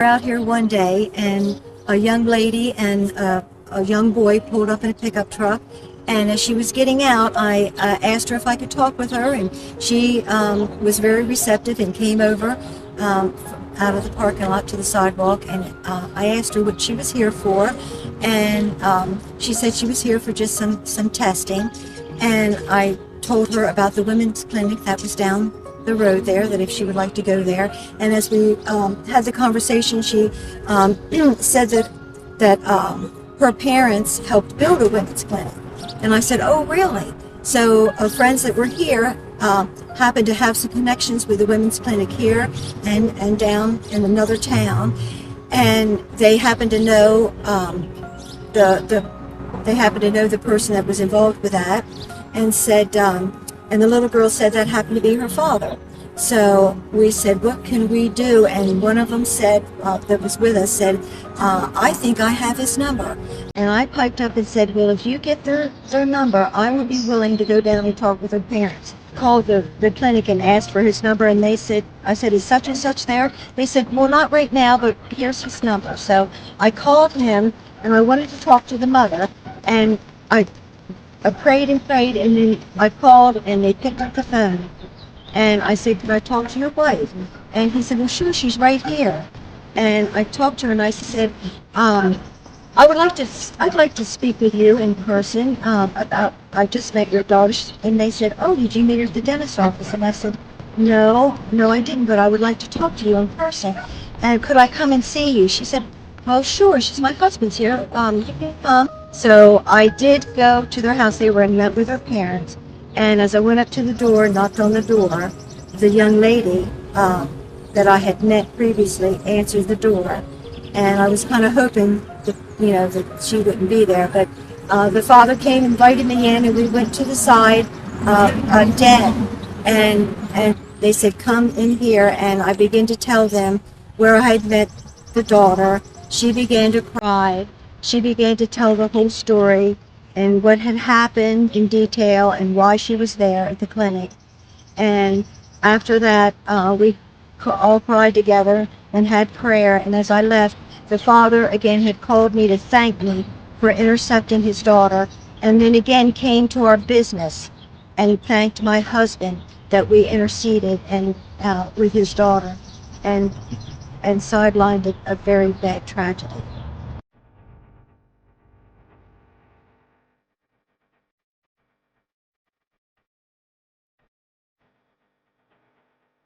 Out here one day, and a young lady and a young boy pulled up in a pickup truck. And as she was getting out, I asked her if I could talk with her, and she was very receptive and came over out of the parking lot to the sidewalk. And I asked her what she was here for, and she said she was here for just some testing. And I told her about the women's clinic that was down the road there, that if she would like to go there. And as we had the conversation, she said that her parents helped build a women's clinic. And I said, oh, really? So friends that were here happened to have some connections with the women's clinic here and down in another town. And they happened to know they happened to know the person that was involved with that, and said, and the little girl said that happened to be her father. So we said, what can we do? And one of them said, that was with us, said, I think I have his number. And I piped up and said, well, if you get their number, I would be willing to go down and talk with their parents. Called the clinic and asked for his number, and they said, I said, is such and such there? They said, well, not right now, but here's his number. So I called him, and I wanted to talk to the mother, and I prayed and prayed, and then I called, and they picked up the phone. And I said, can I talk to your wife? And he said, well, sure, she's right here. And I talked to her, and I said, I'd like to speak with you in person about, I just met your daughter. And they said, oh, did you meet her at the dentist's office? And I said, no, I didn't, but I would like to talk to you in person. And could I come and see you? She said, oh, sure. She said, my husband's here. You can come. So I did go to their house. They were and met with her parents. And as I went up to the door, knocked on the door, the young lady that I had met previously answered the door. And I was kind of hoping that, that she wouldn't be there. But the father came, invited me in, and we went to the side, a den. And they said, come in here. And I began to tell them where I had met the daughter. She began to cry. She began to tell the whole story and what had happened in detail and why she was there at the clinic. And after that, we all cried together and had prayer. And as I left, the father again had called me to thank me for intercepting his daughter, and then again came to our business and thanked my husband that we interceded and with his daughter, and sidelined a very bad tragedy.